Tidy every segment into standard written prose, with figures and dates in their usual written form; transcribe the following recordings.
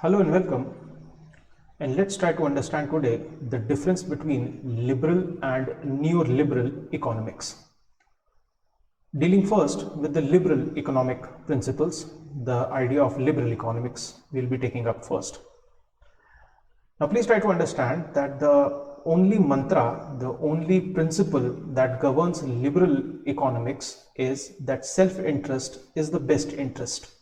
Hello and welcome. And let's try to understand today the difference between liberal and neoliberal economics. Dealing first with the liberal economic principles, the idea of liberal economics we'll be taking up first. Now please try to understand that the only mantra, the only principle that governs liberal economics is that self-interest is the best interest.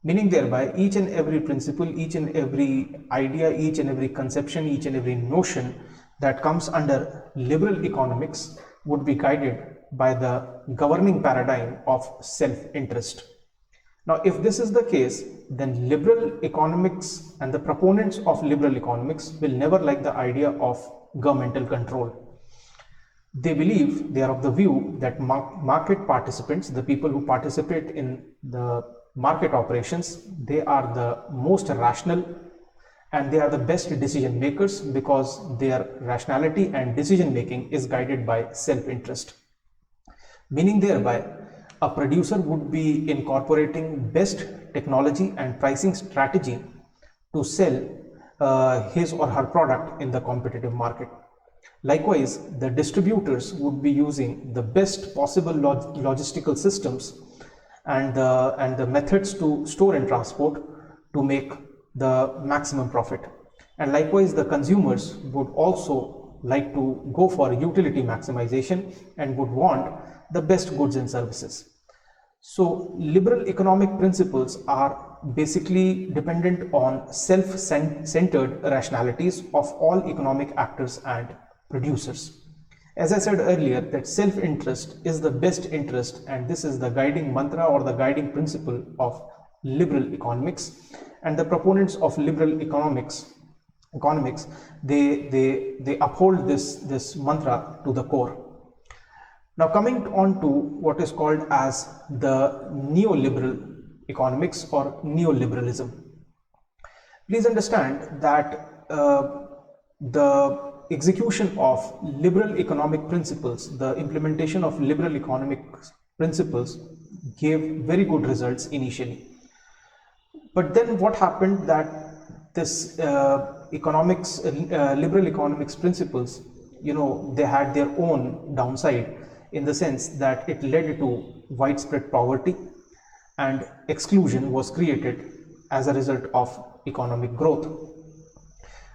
Meaning thereby each and every principle, each and every idea, each and every conception, each and every notion that comes under liberal economics would be guided by the governing paradigm of self-interest. Now, if this is the case, then liberal economics and the proponents of liberal economics will never like the idea of governmental control. They believe, they are of the view that market participants, the people who participate in the market operations, they are the most rational and they are the best decision makers because their rationality and decision making is guided by self-interest. Meaning thereby, a producer would be incorporating best technology and pricing strategy to sell his or her product in the competitive market. Likewise, the distributors would be using the best possible logistical systems and the methods to store and transport to make the maximum profit. And likewise, the consumers would also like to go for utility maximization and would want the best goods and services. So liberal economic principles are basically dependent on self-centered rationalities of all economic actors and producers. As I said earlier, that self-interest is the best interest, and this is the guiding mantra or the guiding principle of liberal economics. And the proponents of liberal economics, they uphold this mantra to the core. Now coming on to what is called as the neoliberal economics or neoliberalism. Please understand that the execution of liberal economic principles, the implementation of liberal economic principles gave very good results initially. But then what happened that this liberal economics principles, they had their own downside, in the sense that it led to widespread poverty and exclusion was created as a result of economic growth.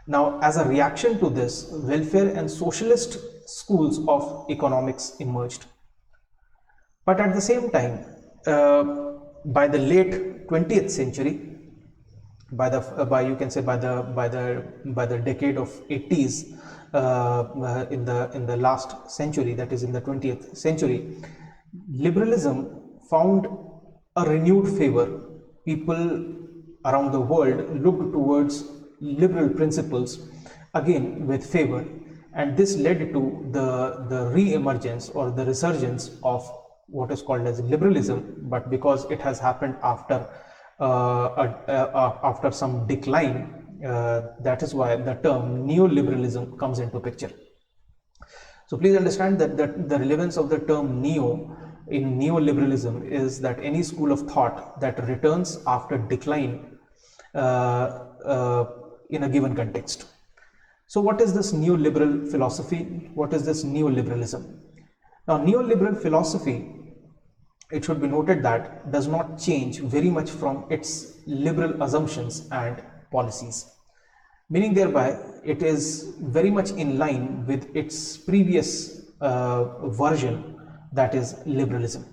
Now, as a reaction to this, welfare and socialist schools of economics emerged. But at the same time, by the late 20th century, by the decade of 80s, in the last century, that is in the 20th century, liberalism found a renewed favor. People around the world looked towards liberal principles again with favor, and this led to the re-emergence or the resurgence of what is called as liberalism. But because it has happened after some decline, that is why the term neoliberalism comes into picture. So please understand that the relevance of the term neo in neoliberalism is that any school of thought that returns after decline in a given context. So what is this neoliberal philosophy? What is this neoliberalism? Now, neoliberal philosophy, it should be noted that does not change very much from its liberal assumptions and policies. Meaning thereby, it is very much in line with its previous version, that is liberalism.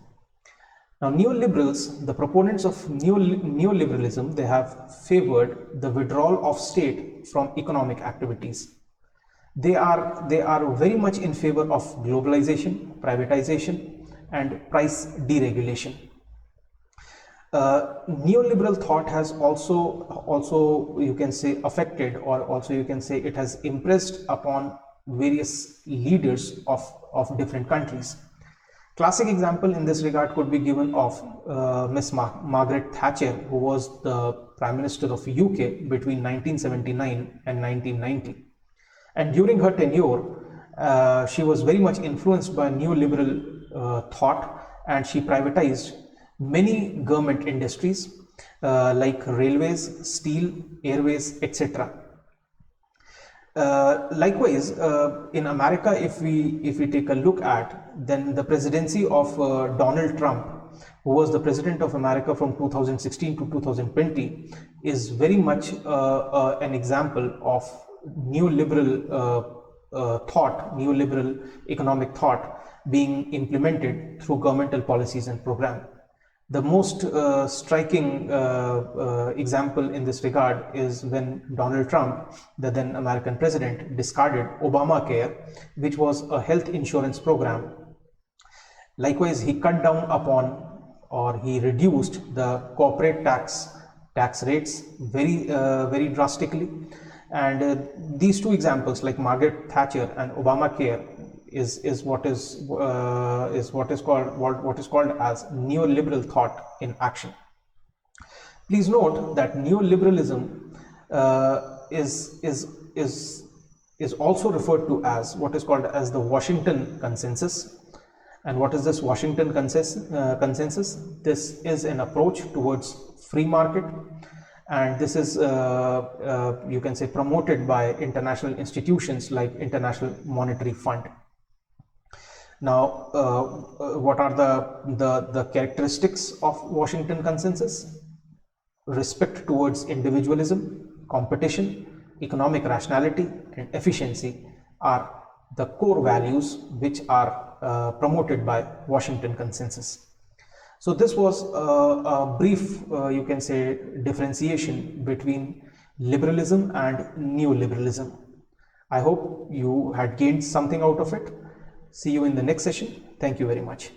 Now, neoliberals, the proponents of neoliberalism, they have favored the withdrawal of state from economic activities. They are very much in favor of globalization, privatization, and price deregulation. Neoliberal thought has also you can say affected, or also you can say it has impressed upon various leaders of different countries. Classic example in this regard could be given of Miss Margaret Thatcher, who was the Prime Minister of UK between 1979 and 1990. And during her tenure, she was very much influenced by neoliberal thought, and she privatized many government industries like railways, steel, airways, etc. Likewise, in America, if we take a look at, then the presidency of Donald Trump, who was the president of America from 2016 to 2020, is very much an example of neoliberal thought, neoliberal economic thought being implemented through governmental policies and programs. The most striking example in this regard is when Donald Trump, the then American president, discarded Obamacare, which was a health insurance program. Likewise, he cut down upon, or he reduced the corporate tax rates very drastically. And these two examples, like Margaret Thatcher and Obamacare, is what is called as neoliberal thought in action. Please note that neoliberalism is also referred to as what is called as the Washington Consensus. And what is this Washington consensus? This is an approach towards free market, and this is you can say promoted by international institutions like International Monetary Fund. Now, what are the characteristics of Washington Consensus? Respect towards individualism, competition, economic rationality, and efficiency are the core values which are promoted by Washington Consensus. So this was a brief, you can say, differentiation between liberalism and neoliberalism. I hope you had gained something out of it. See you in the next session. Thank you very much.